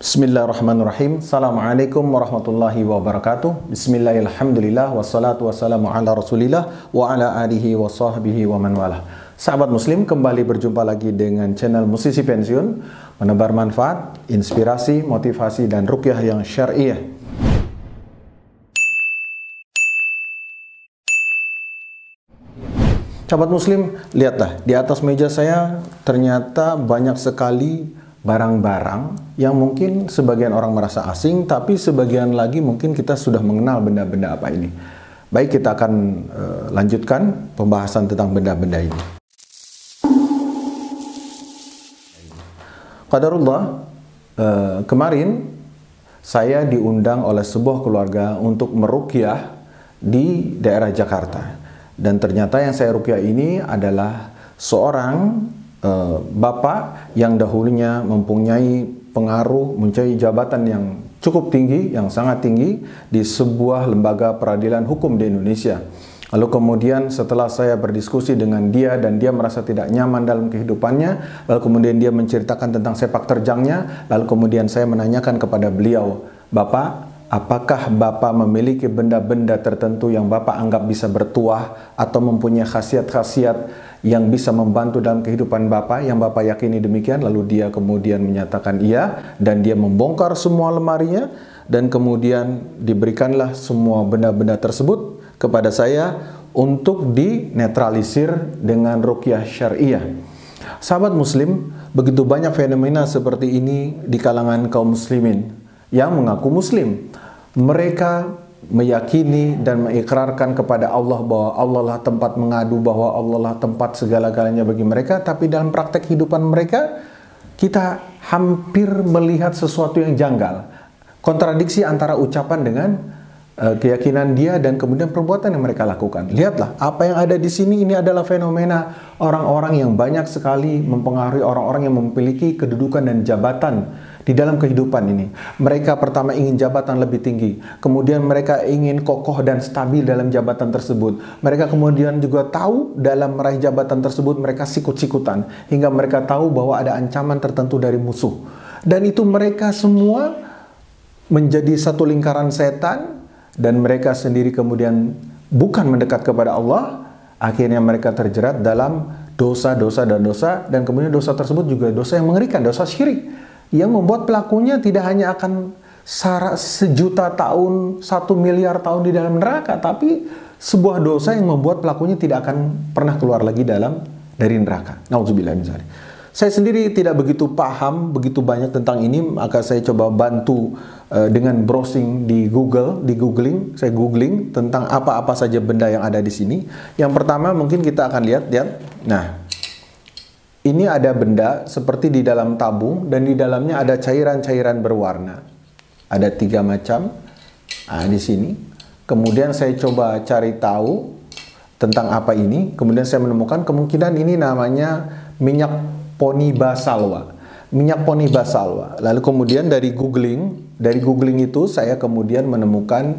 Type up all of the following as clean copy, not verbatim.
Bismillahirrahmanirrahim. Assalamualaikum warahmatullahi wabarakatuh. Bismillahirrahmanirrahim. Wassalatu wassalamu ala rasulillah wa ala alihi wa sahbihi wa man walah. Sahabat muslim, kembali berjumpa lagi dengan channel Musisi Pensiun, menebar manfaat, inspirasi, motivasi, dan ruqyah yang syariah. Sahabat muslim, lihatlah di atas meja saya ternyata banyak sekali barang-barang yang mungkin sebagian orang merasa asing, tapi sebagian lagi mungkin kita sudah mengenal benda-benda apa ini. Baik, kita akan lanjutkan pembahasan tentang benda-benda ini. Qadarullah, kemarin saya diundang oleh sebuah keluarga untuk meruqyah di daerah Jakarta. Dan ternyata yang saya ruqyah ini adalah seorang bapak yang dahulunya mempunyai pengaruh, mempunyai jabatan yang cukup tinggi, yang sangat tinggi di sebuah lembaga peradilan hukum di Indonesia. Lalu kemudian setelah saya berdiskusi dengan dia dan dia merasa tidak nyaman dalam kehidupannya, lalu kemudian dia menceritakan tentang sepak terjangnya, lalu kemudian saya menanyakan kepada beliau, "Bapak, apakah Bapak memiliki benda-benda tertentu yang Bapak anggap bisa bertuah atau mempunyai khasiat-khasiat yang bisa membantu dalam kehidupan Bapak, yang Bapak yakini demikian?" Lalu dia kemudian menyatakan iya, dan dia membongkar semua lemarinya, dan kemudian diberikanlah semua benda-benda tersebut kepada saya untuk dinetralisir dengan ruqyah syariah. Sahabat muslim, begitu banyak fenomena seperti ini di kalangan kaum muslimin yang mengaku muslim. Mereka meyakini dan mengikrarkan kepada Allah bahwa Allah lah tempat mengadu, bahwa Allah lah tempat segala-galanya bagi mereka, tapi dalam praktek kehidupan mereka kita hampir melihat sesuatu yang janggal, kontradiksi antara ucapan dengan keyakinan dia dan kemudian perbuatan yang mereka lakukan. Lihatlah apa yang ada di sini. Ini adalah fenomena orang-orang yang banyak sekali mempengaruhi orang-orang yang memiliki kedudukan dan jabatan di dalam kehidupan ini. Mereka pertama ingin jabatan lebih tinggi, kemudian mereka ingin kokoh dan stabil dalam jabatan tersebut. Mereka kemudian juga tahu dalam meraih jabatan tersebut mereka sikut-sikutan, hingga mereka tahu bahwa ada ancaman tertentu dari musuh. Dan itu mereka semua menjadi satu lingkaran setan, dan mereka sendiri kemudian bukan mendekat kepada Allah. Akhirnya mereka terjerat dalam dosa-dosa dan kemudian dosa tersebut juga dosa yang mengerikan, dosa syirik, yang membuat pelakunya tidak hanya akan sejuta tahun, 1 miliar tahun di dalam neraka, tapi sebuah dosa yang membuat pelakunya tidak akan pernah keluar lagi dari neraka. Nauzubillah min dzalik. Saya sendiri tidak begitu paham begitu banyak tentang ini, maka saya coba bantu dengan browsing di Google, saya googling tentang apa-apa saja benda yang ada di sini. Yang pertama mungkin kita akan lihat. Nah, ini ada benda seperti di dalam tabung, dan di dalamnya ada cairan-cairan berwarna. Ada 3 macam. Nah, di sini. Kemudian saya coba cari tahu tentang apa ini. Kemudian saya menemukan kemungkinan ini namanya minyak Poniba Salwa. Minyak Poniba Salwa. Lalu kemudian dari googling itu saya kemudian menemukan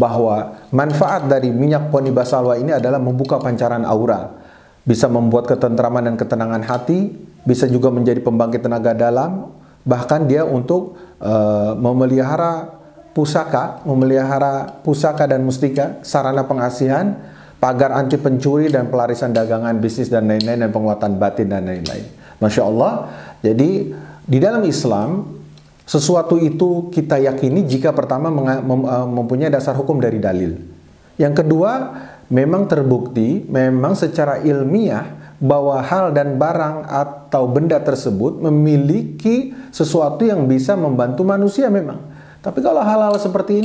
bahwa manfaat dari minyak Poniba Salwa ini adalah membuka pancaran aura. Bisa membuat ketentraman dan ketenangan hati, bisa juga menjadi pembangkit tenaga dalam, bahkan dia untuk memelihara pusaka dan mustika, sarana pengasihan, pagar anti pencuri dan pelarisan dagangan, bisnis dan lain-lain, dan penguatan batin dan lain-lain. Masya Allah. Jadi di dalam Islam sesuatu itu kita yakini jika pertama mempunyai dasar hukum dari dalil. Yang kedua, memang terbukti, memang secara ilmiah bahwa hal dan barang atau benda tersebut memiliki sesuatu yang bisa membantu manusia memang. Tapi kalau hal-hal seperti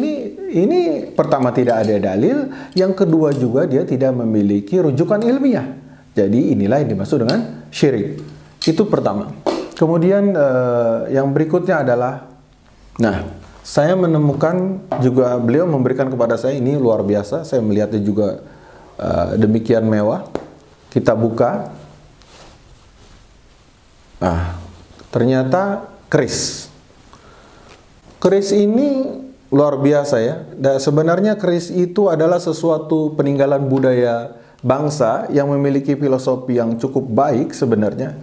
ini pertama tidak ada dalil, yang kedua juga dia tidak memiliki rujukan ilmiah. Jadi inilah yang dimaksud dengan syirik. Itu pertama. Kemudian yang berikutnya adalah, nah, saya menemukan juga beliau memberikan kepada saya, ini luar biasa, saya melihatnya juga demikian mewah. Kita buka. Nah, ternyata keris. Keris ini luar biasa ya. Dan sebenarnya keris itu adalah sesuatu peninggalan budaya bangsa yang memiliki filosofi yang cukup baik sebenarnya.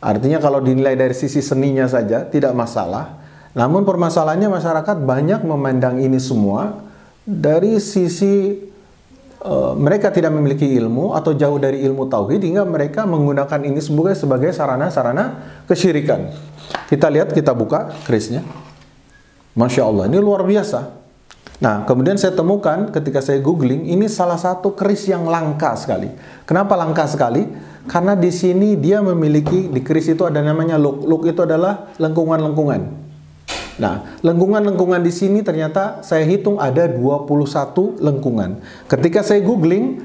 Artinya kalau dinilai dari sisi seninya saja tidak masalah. Namun permasalahannya masyarakat banyak memandang ini semua dari sisi mereka tidak memiliki ilmu atau jauh dari ilmu tauhid, hingga mereka menggunakan ini sebagai sarana-sarana kesyirikan. Kita lihat, kita buka kerisnya. Masya Allah, ini luar biasa. Nah, kemudian saya temukan ketika saya googling, ini salah satu keris yang langka sekali. Kenapa langka sekali? Karena di sini dia memiliki, di keris itu ada namanya look. Look itu adalah lengkungan-lengkungan. Nah, lengkungan-lengkungan di sini ternyata saya hitung ada 21 lengkungan. Ketika saya googling,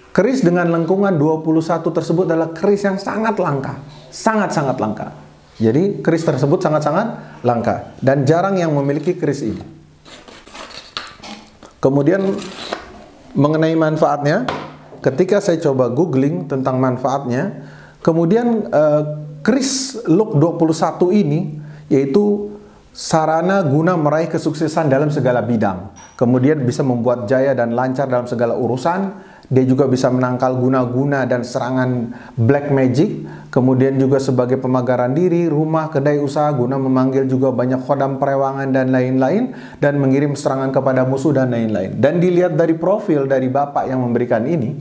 keris dengan lengkungan 21 tersebut adalah keris yang sangat langka. Sangat-sangat langka. Jadi, keris tersebut sangat-sangat langka. Dan jarang yang memiliki keris ini. Kemudian, mengenai manfaatnya, ketika saya coba googling tentang manfaatnya, kemudian keris look 21 ini, yaitu sarana guna meraih kesuksesan dalam segala bidang. Kemudian bisa membuat jaya dan lancar dalam segala urusan. Dia juga bisa menangkal guna-guna dan serangan black magic. Kemudian juga sebagai pemagaran diri, rumah, kedai usaha, guna memanggil juga banyak khodam perewangan dan lain-lain. Dan mengirim serangan kepada musuh dan lain-lain. Dan dilihat dari profil dari bapak yang memberikan ini,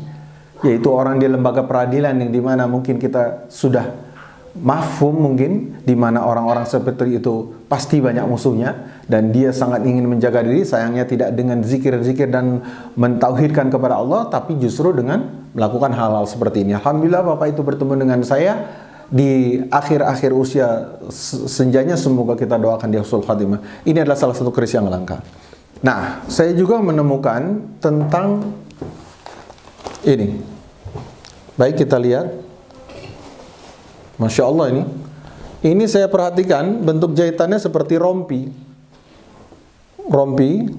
yaitu orang di lembaga peradilan yang dimana mungkin kita sudah mafhum mungkin, di mana orang-orang seperti itu pasti banyak musuhnya dan dia sangat ingin menjaga diri. Sayangnya tidak dengan zikir-zikir dan mentauhidkan kepada Allah, tapi justru dengan melakukan hal-hal seperti ini. Alhamdulillah bapak itu bertemu dengan saya di akhir-akhir usia senjanya. Semoga kita doakan dia husnul khatimah. Ini adalah salah satu keris yang langka. Nah, saya juga menemukan tentang ini. Baik, kita lihat. Masya Allah ini. Ini saya perhatikan bentuk jahitannya seperti rompi. Rompi.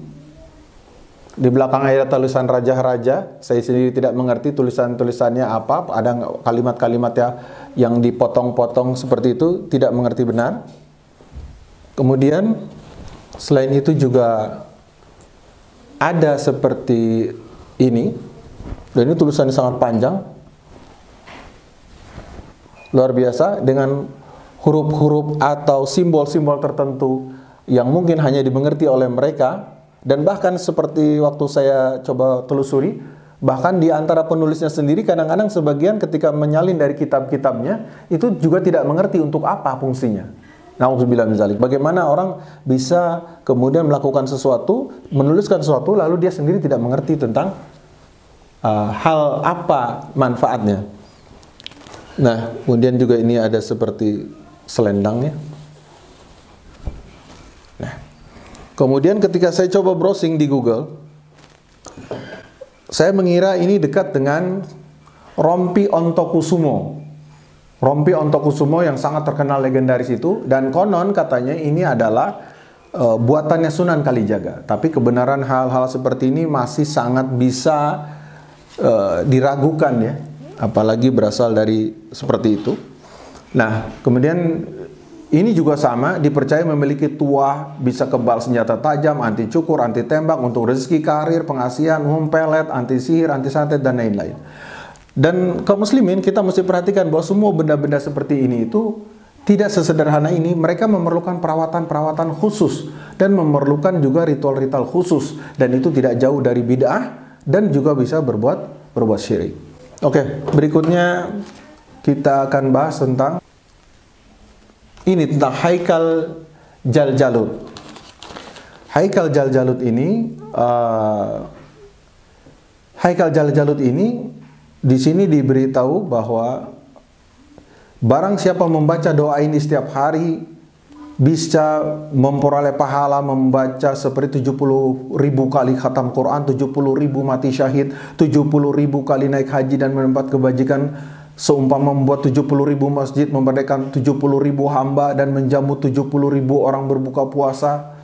Di belakang ada tulisan raja-raja. Saya sendiri tidak mengerti tulisan-tulisannya apa. Ada kalimat-kalimat ya yang dipotong-potong seperti itu. Tidak mengerti benar. Kemudian selain itu juga ada seperti ini. Dan ini tulisannya sangat panjang. Luar biasa, dengan huruf-huruf atau simbol-simbol tertentu yang mungkin hanya dimengerti oleh mereka. Dan bahkan seperti waktu saya coba telusuri, bahkan di antara penulisnya sendiri kadang-kadang sebagian ketika menyalin dari kitab-kitabnya itu juga tidak mengerti untuk apa fungsinya. Nauzubillah min dzalik. Bagaimana orang bisa kemudian melakukan sesuatu, menuliskan sesuatu, lalu dia sendiri tidak mengerti tentang hal apa manfaatnya. Nah, kemudian juga ini ada seperti selendangnya. Nah, kemudian ketika saya coba browsing di Google, saya mengira ini dekat dengan rompi Ontokusumo. Rompi Ontokusumo yang sangat terkenal legendaris itu, dan konon katanya ini adalah buatannya Sunan Kalijaga. Tapi kebenaran hal-hal seperti ini masih sangat bisa diragukan ya. Apalagi berasal dari seperti itu. Nah, kemudian ini juga sama, dipercaya memiliki tuah, bisa kebal senjata tajam, anti cukur, anti tembak, untuk rezeki, karir, pengasihan, pelet, anti sihir, anti santet, dan lain-lain. Dan kaum muslimin, kita mesti perhatikan bahwa semua benda-benda seperti ini itu tidak sesederhana ini. Mereka memerlukan perawatan-perawatan khusus dan memerlukan juga ritual-ritual khusus, dan itu tidak jauh dari bid'ah dan juga bisa berbuat syirik. Oke, berikutnya kita akan bahas tentang ini, tentang Haikal Jaljalut. Haikal Jaljalut ini, Haikal Jaljalut ini di sini diberitahu bahwa barang siapa membaca doa ini setiap hari bisa memperoleh pahala membaca seperti 70.000 kali khatam Quran, 70.000 mati syahid, 70.000 kali naik haji dan mendapat kebajikan seumpama membuat 70.000 masjid, memerdekakan 70.000 hamba dan menjamu 70.000 orang berbuka puasa,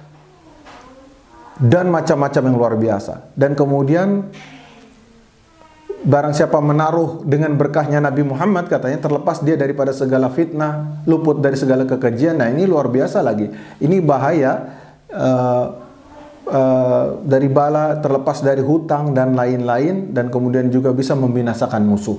dan macam-macam yang luar biasa. Dan kemudian barang siapa menaruh dengan berkahnya Nabi Muhammad, katanya terlepas dia daripada segala fitnah, luput dari segala kekejian. Nah, ini luar biasa lagi. Ini bahaya dari bala, terlepas dari hutang dan lain-lain, dan kemudian juga bisa membinasakan musuh.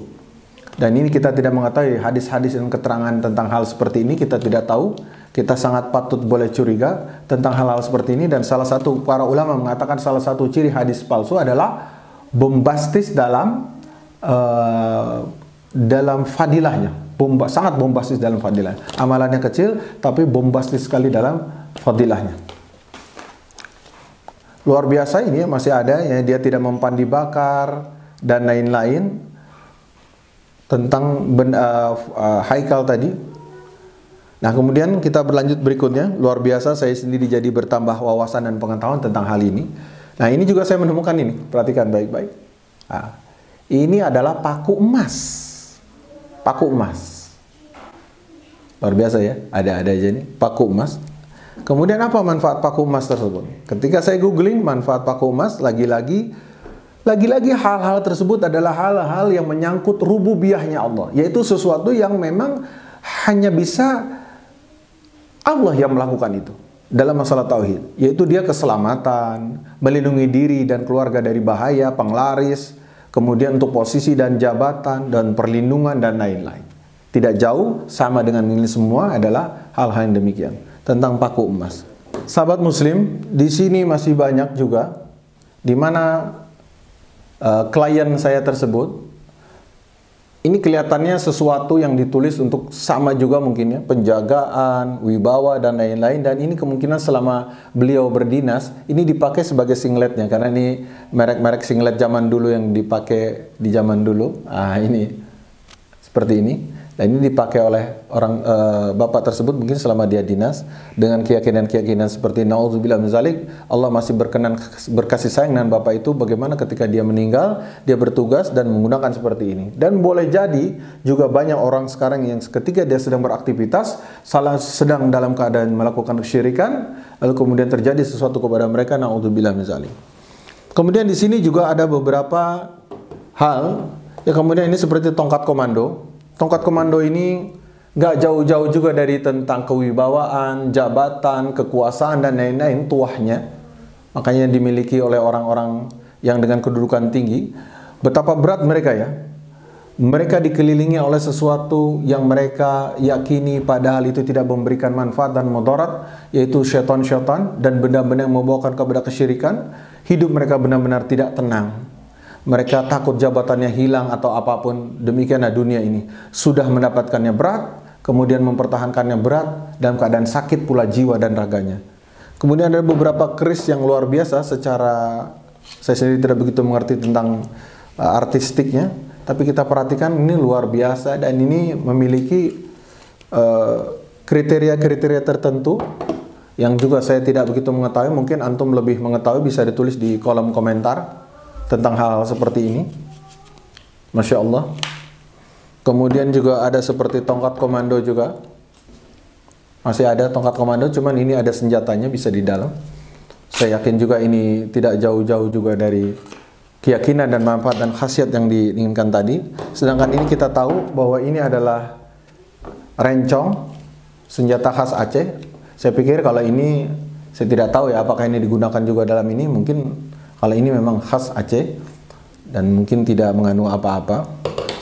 Dan ini kita tidak mengetahui hadis-hadis dan keterangan tentang hal seperti ini, kita tidak tahu. Kita sangat patut boleh curiga tentang hal-hal seperti ini. Dan salah satu para ulama mengatakan salah satu ciri hadis palsu adalah bombastis dalam fadilahnya. Sangat bombastis dalam fadilah. Amalannya kecil tapi bombastis sekali dalam fadilahnya. Luar biasa ini masih ada ya, dia tidak mempan dibakar dan lain-lain tentang haikal tadi. Nah, kemudian kita berlanjut berikutnya. Luar biasa, saya sendiri jadi bertambah wawasan dan pengetahuan tentang hal ini. Nah, ini juga saya menemukan ini. Perhatikan baik-baik. Nah, ini adalah paku emas. Paku emas. Luar biasa ya. Ada aja nih paku emas. Kemudian apa manfaat paku emas tersebut? Ketika saya googling manfaat paku emas, lagi-lagi hal-hal tersebut adalah hal-hal yang menyangkut rububiyahnya Allah, yaitu sesuatu yang memang hanya bisa Allah yang melakukan itu dalam masalah tauhid, yaitu dia keselamatan, melindungi diri dan keluarga dari bahaya, penglaris, kemudian untuk posisi dan jabatan dan perlindungan dan lain-lain. Tidak jauh sama dengan ini semua adalah hal-hal yang demikian tentang paku emas. Sahabat muslim, di sini masih banyak juga di mana klien saya tersebut ini kelihatannya sesuatu yang ditulis untuk sama juga mungkin ya, penjagaan, wibawa dan lain-lain, dan ini kemungkinan selama beliau berdinas ini dipakai sebagai singletnya, karena ini merek-merek singlet zaman dulu yang dipakai di zaman dulu. Ini seperti ini. Dan ini dipakai oleh orang bapak tersebut mungkin selama dia dinas dengan keyakinan-keyakinan seperti naudzubillah min zalik. Allah masih berkasih sayang dengan bapak itu, bagaimana ketika dia meninggal dia bertugas dan menggunakan seperti ini. Dan boleh jadi juga banyak orang sekarang yang ketika dia sedang beraktivitas sedang dalam keadaan melakukan kesyirikan, lalu kemudian terjadi sesuatu kepada mereka, naudzubillah min zalik. Kemudian di sini juga ada beberapa hal ya, kemudian ini seperti tongkat komando. Tongkat komando ini nggak jauh-jauh juga dari tentang kewibawaan, jabatan, kekuasaan dan lain-lain tuahnya. Makanya dimiliki oleh orang-orang yang dengan kedudukan tinggi. Betapa berat mereka ya. Mereka dikelilingi oleh sesuatu yang mereka yakini padahal itu tidak memberikan manfaat dan mudarat, yaitu syaitan-syaitan dan benda-benda yang membawakan kepada kesyirikan. Hidup mereka benar-benar tidak tenang. Mereka takut jabatannya hilang atau apapun. Demikianlah dunia ini. Sudah mendapatkannya berat, kemudian mempertahankannya berat, dalam keadaan sakit pula jiwa dan raganya. Kemudian ada beberapa keris yang luar biasa secara, saya sendiri tidak begitu mengerti tentang artistiknya, tapi kita perhatikan ini luar biasa dan ini memiliki kriteria-kriteria tertentu yang juga saya tidak begitu mengetahui. Mungkin antum lebih mengetahui, bisa ditulis di kolom komentar tentang hal-hal seperti ini. Masya Allah. Kemudian juga ada seperti tongkat komando juga. Masih ada tongkat komando, cuman ini ada senjatanya bisa di dalam. Saya yakin juga ini tidak jauh-jauh juga dari keyakinan dan manfaat dan khasiat yang diinginkan tadi. Sedangkan ini kita tahu bahwa ini adalah rencong, senjata khas Aceh. Saya pikir kalau ini, saya tidak tahu ya apakah ini digunakan juga dalam ini. Mungkin kalau ini memang khas Aceh dan mungkin tidak mengandung apa-apa.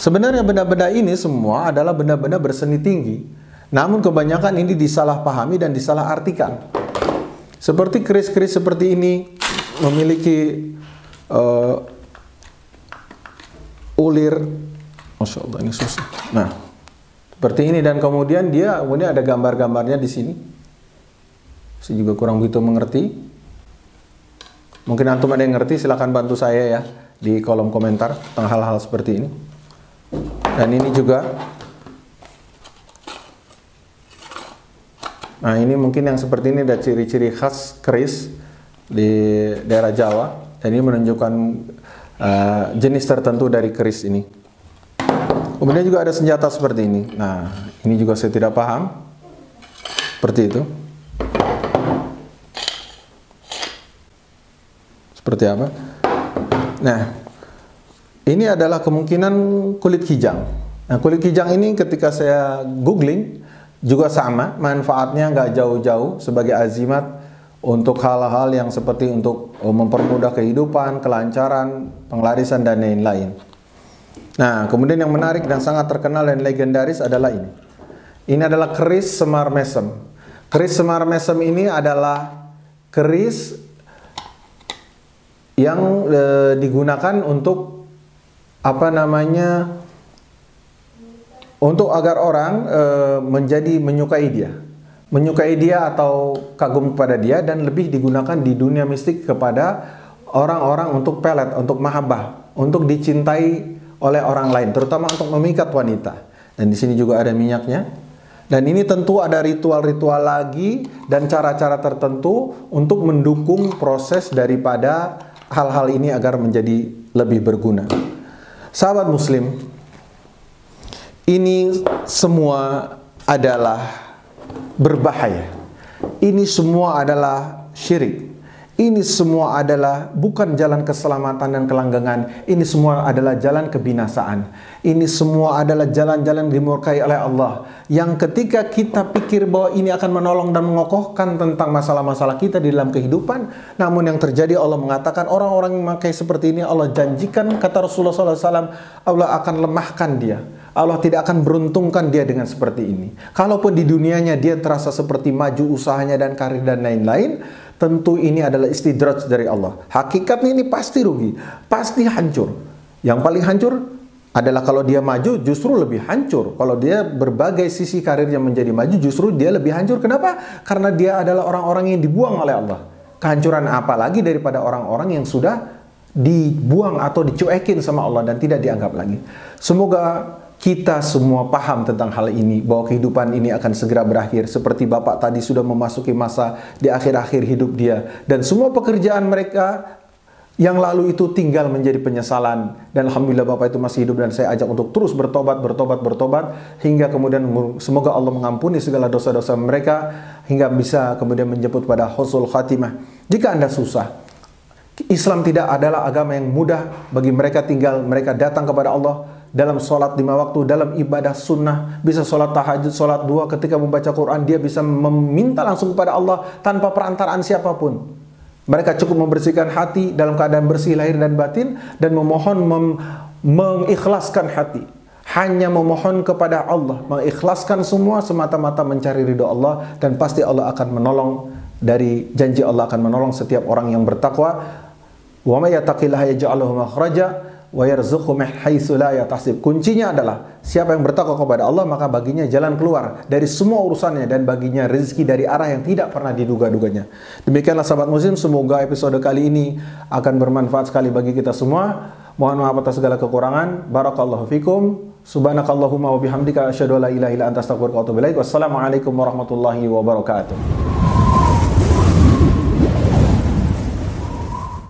Sebenarnya benda-benda ini semua adalah benda-benda berseni tinggi. Namun kebanyakan ini disalahpahami dan disalahartikan. Seperti keris-keris seperti ini memiliki ulir. Masya Allah, ini susah. Nah, seperti ini, dan kemudian ada gambar-gambarnya di sini. Saya juga kurang begitu mengerti. Mungkin antum ada yang ngerti, silahkan bantu saya ya di kolom komentar tentang hal-hal seperti ini. Dan ini juga, nah ini mungkin yang seperti ini ada ciri-ciri khas keris di daerah Jawa. Dan ini menunjukkan jenis tertentu dari keris ini. Kemudian juga ada senjata seperti ini. Nah, ini juga saya tidak paham. Seperti itu. Seperti apa? Nah, ini adalah kemungkinan kulit kijang. Nah, kulit kijang ini ketika saya googling juga sama, manfaatnya nggak jauh-jauh sebagai azimat untuk hal-hal yang seperti untuk mempermudah kehidupan, kelancaran, penglarisan dan lain-lain. Nah, kemudian yang menarik dan sangat terkenal dan legendaris adalah ini. Ini adalah keris Semar Mesem. Keris Semar Mesem ini adalah keris yang digunakan untuk untuk agar orang menyukai dia atau kagum kepada dia, dan lebih digunakan di dunia mistik kepada orang-orang untuk pelet, untuk mahabbah, untuk dicintai oleh orang lain, terutama untuk memikat wanita. Dan di sini juga ada minyaknya. Dan ini tentu ada ritual-ritual lagi dan cara-cara tertentu untuk mendukung proses daripada hal-hal ini agar menjadi lebih berguna. Sahabat muslim, ini semua adalah berbahaya. Ini semua adalah syirik. Ini semua adalah bukan jalan keselamatan dan kelanggengan. Ini semua adalah jalan kebinasaan. Ini semua adalah jalan-jalan dimurkai oleh Allah. Yang ketika kita pikir bahwa ini akan menolong dan mengokohkan tentang masalah-masalah kita di dalam kehidupan, namun yang terjadi Allah mengatakan orang-orang yang memakai seperti ini Allah janjikan, kata Rasulullah SAW, Allah akan lemahkan dia. Allah tidak akan beruntungkan dia dengan seperti ini. Kalaupun di dunianya dia terasa seperti maju usahanya dan karir dan lain-lain, tentu ini adalah istidraj dari Allah. Hakikatnya ini pasti rugi, pasti hancur. Yang paling hancur adalah kalau dia maju justru lebih hancur. Kalau dia berbagai sisi karirnya menjadi maju, justru dia lebih hancur. Kenapa? Karena dia adalah orang-orang yang dibuang oleh Allah. Kehancuran apa lagi daripada orang-orang yang sudah dibuang atau dicuekin sama Allah dan tidak dianggap lagi. Semoga kita semua paham tentang hal ini, bahwa kehidupan ini akan segera berakhir. Seperti Bapak tadi sudah memasuki masa di akhir-akhir hidup dia. Dan semua pekerjaan mereka yang lalu itu tinggal menjadi penyesalan. Dan Alhamdulillah Bapak itu masih hidup dan saya ajak untuk terus bertobat. Hingga kemudian semoga Allah mengampuni segala dosa-dosa mereka. Hingga bisa kemudian menjemput pada husnul khatimah. Jika Anda susah, Islam tidak adalah agama yang mudah bagi mereka, tinggal mereka datang kepada Allah dalam sholat 5 waktu, dalam ibadah sunnah, bisa sholat tahajud, sholat dua, ketika membaca Quran, dia bisa meminta langsung kepada Allah tanpa perantaraan siapapun. Mereka cukup membersihkan hati dalam keadaan bersih lahir dan batin, dan memohon mengikhlaskan hati. Hanya memohon kepada Allah, mengikhlaskan semua semata-mata mencari ridho Allah, dan pasti Allah akan menolong. Dari janji Allah akan menolong setiap orang yang bertakwa. Wa may yattaqillaha yaj'al lahu makhraja wa yarzuqhu min haitsu la yahtasib. Kuncinya adalah siapa yang bertakwa kepada Allah, maka baginya jalan keluar dari semua urusannya dan baginya rezeki dari arah yang tidak pernah diduga-duganya. Demikianlah sahabat muslim, semoga episode kali ini akan bermanfaat sekali bagi kita semua. Mohon maaf atas segala kekurangan. Barakallahu fikum. Subhanakallahumma wa bihamdika asyhadu an la ilaha illa anta astaghfiruka wa atubu ilaik. Wassalamualaikum warahmatullahi wabarakatuh.